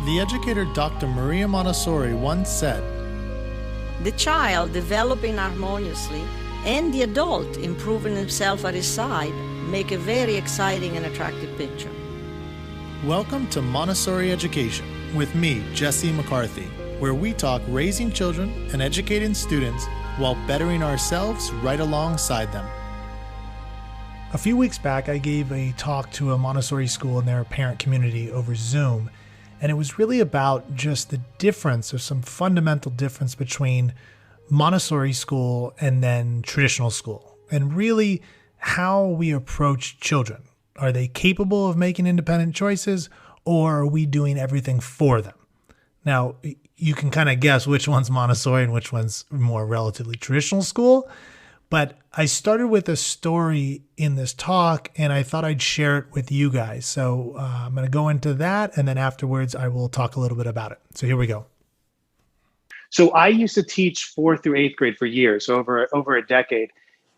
The educator Dr. Maria Montessori once said, "The child developing harmoniously and the adult improving himself at his side make a very exciting and attractive picture." Welcome to Montessori Education with me, Jesse McCarthy, where we talk raising children and educating students while bettering ourselves right alongside them. A few weeks back, I gave a talk to a Montessori school and their parent community over Zoom. And it was really about just the difference, or some fundamental difference between Montessori school and then traditional school, and really how we approach children. Are they capable of making independent choices, or are we doing everything for them? Now, you can kind of guess which one's Montessori and which one's more relatively traditional school. But I started with a story in this talk, and I thought I'd share it with you guys. So I'm going to go into that, and then afterwards I will talk a little bit about it. So here we go. So I used to teach 4th through 8th grade for years, over a decade.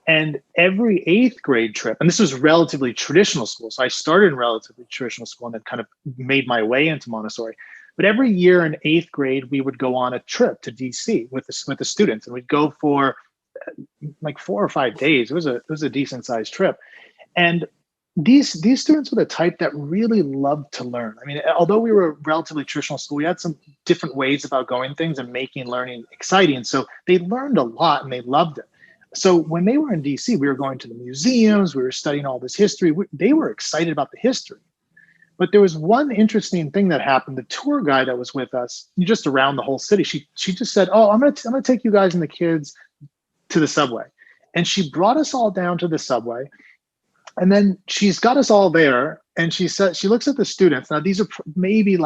And every 8th grade trip, and this was relatively traditional school. So I started in relatively traditional school and then kind of made my way into Montessori. But every year in 8th grade, we would go on a trip to DC with the students, and we'd go for like 4 or 5 days. It was a decent sized trip. And these students were the type that really loved to learn. I mean, although we were a relatively traditional school, we had some different ways about going things and making learning exciting. So they learned a lot and they loved it. So when they were in DC, we were going to the museums, we were studying all this history. They were excited about the history. But there was one interesting thing that happened. The tour guide that was with us, just around the whole city, she just said, "Oh, I'm gonna take you guys and the kids to the subway." And she brought us all down to the subway. And then she's got us all there. And she said, she looks at the students. Now, these are maybe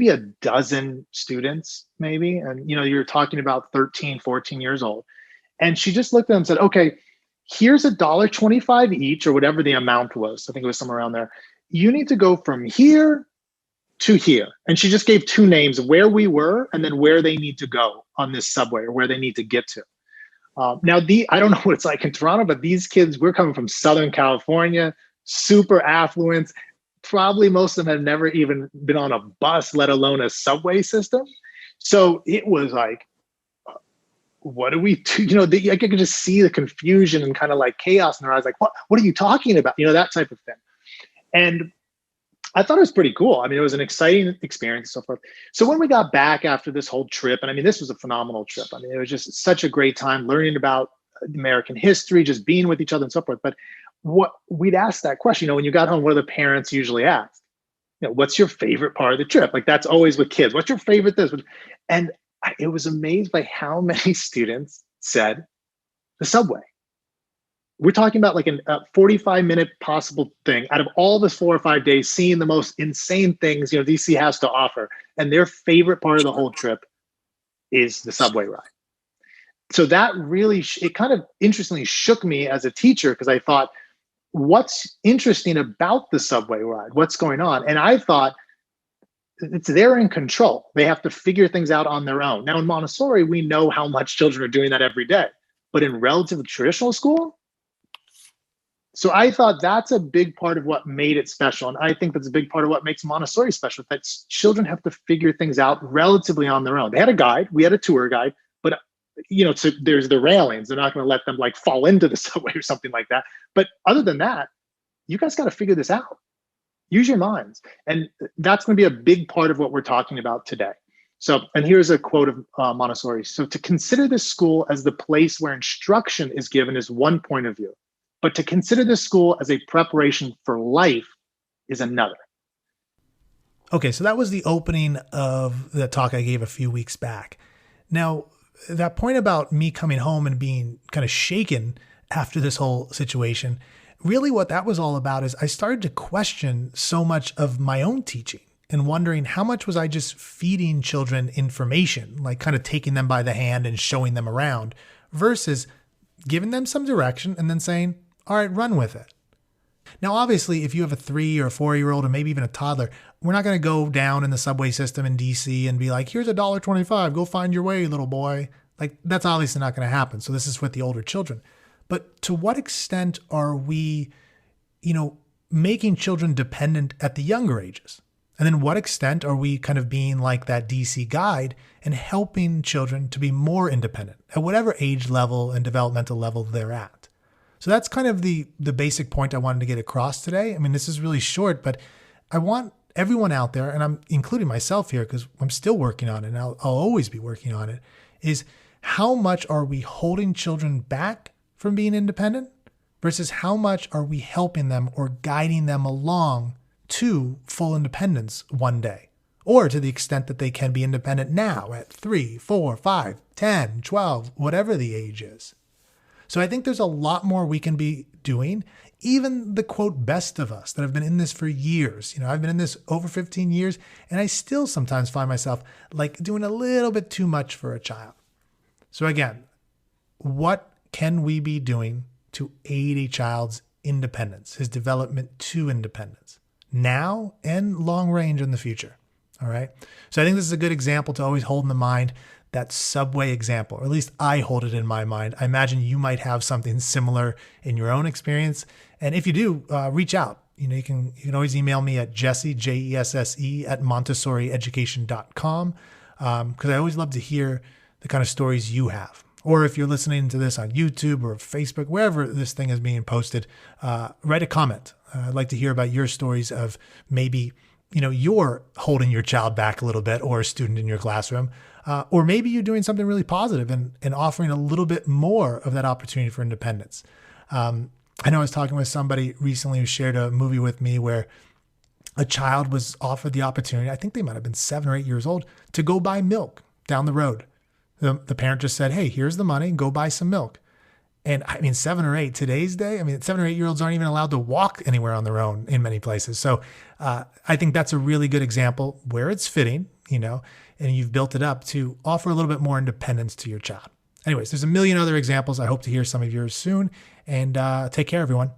a dozen students, maybe. And, you're talking about 13, 14 years old. And she just looked at them and said, "Okay, here's $1.25 each," or whatever the amount was. I think it was somewhere around there. "You need to go from here to here." And she just gave 2 names of where we were and then where they need to go on this subway, or where they need to get to. Now, I don't know what it's like in Toronto, but these kids, we're coming from Southern California, super affluent. Probably most of them have never even been on a bus, let alone a subway system. So it was like, what do we do? I could just see the confusion and kind of like chaos in their eyes. Like, what are you talking about? That type of thing. And I thought it was pretty cool. I mean, it was an exciting experience and so forth. So when we got back after this whole trip, and I mean, this was a phenomenal trip. I mean, it was just such a great time learning about American history, just being with each other and so forth. But what we'd ask that question, when you got home, what do the parents usually ask? What's your favorite part of the trip? Like, that's always with kids. What's your favorite this? And I was amazed by how many students said the subway. We're talking about like a 45-minute possible thing out of all this 4 or 5 days, seeing the most insane things DC has to offer, and their favorite part of the whole trip is the subway ride. So that really, it kind of interestingly shook me as a teacher, because I thought, what's interesting about the subway ride? What's going on? And I thought, they're in control. They have to figure things out on their own. Now in Montessori, we know how much children are doing that every day, but in relatively traditional school. So I thought that's a big part of what made it special. And I think that's a big part of what makes Montessori special, that children have to figure things out relatively on their own. They had a guide, we had a tour guide, but so there's the railings. They're not going to let them like fall into the subway or something like that. But other than that, you guys got to figure this out. Use your minds. And that's going to be a big part of what we're talking about today. So, and here's a quote of Montessori. "So to consider this school as the place where instruction is given is one point of view, but to consider this school as a preparation for life is another." Okay, so that was the opening of the talk I gave a few weeks back. Now, that point about me coming home and being kind of shaken after this whole situation, really what that was all about is I started to question so much of my own teaching and wondering how much was I just feeding children information, like kind of taking them by the hand and showing them around, versus giving them some direction and then saying, "All right, run with it." Now, obviously, if you have a 3 or 4-year-old or maybe even a toddler, we're not going to go down in the subway system in DC and be like, "Here's $1.25, go find your way, little boy." Like, that's obviously not going to happen. So this is with the older children. But to what extent are we, making children dependent at the younger ages? And then what extent are we kind of being like that DC guide and helping children to be more independent at whatever age level and developmental level they're at? So that's kind of the basic point I wanted to get across today. I mean, this is really short, but I want everyone out there, and I'm including myself here because I'm still working on it and I'll always be working on it, is how much are we holding children back from being independent versus how much are we helping them or guiding them along to full independence one day, or to the extent that they can be independent now at 3, 4, 5, 10, 12, whatever the age is. So I think there's a lot more we can be doing. Even the quote best of us that have been in this for years, I've been in this over 15 years, and I still sometimes find myself like doing a little bit too much for a child. So again, what can we be doing to aid a child's independence, his development to independence, now and long range in the future? All right. So I think this is a good example to always hold in the mind, that subway example, or at least I hold it in my mind. I imagine you might have something similar in your own experience. And if you do, reach out. You can always email me at Jesse, Jesse at montessorieducation.com. Because I always love to hear the kind of stories you have. Or if you're listening to this on YouTube or Facebook, wherever this thing is being posted, write a comment. I'd like to hear about your stories of maybe, you're holding your child back a little bit, or a student in your classroom, or maybe you're doing something really positive and offering a little bit more of that opportunity for independence. I know I was talking with somebody recently who shared a movie with me where a child was offered the opportunity, I think they might have been 7 or 8 years old, to go buy milk down the road. The parent just said, hey, here's the money, go buy some milk. And I mean, 7 or 8 today's day, 7 or 8 year olds aren't even allowed to walk anywhere on their own in many places. So I think that's a really good example where it's fitting, and you've built it up to offer a little bit more independence to your child. Anyways, there's a million other examples. I hope to hear some of yours soon, and take care, everyone.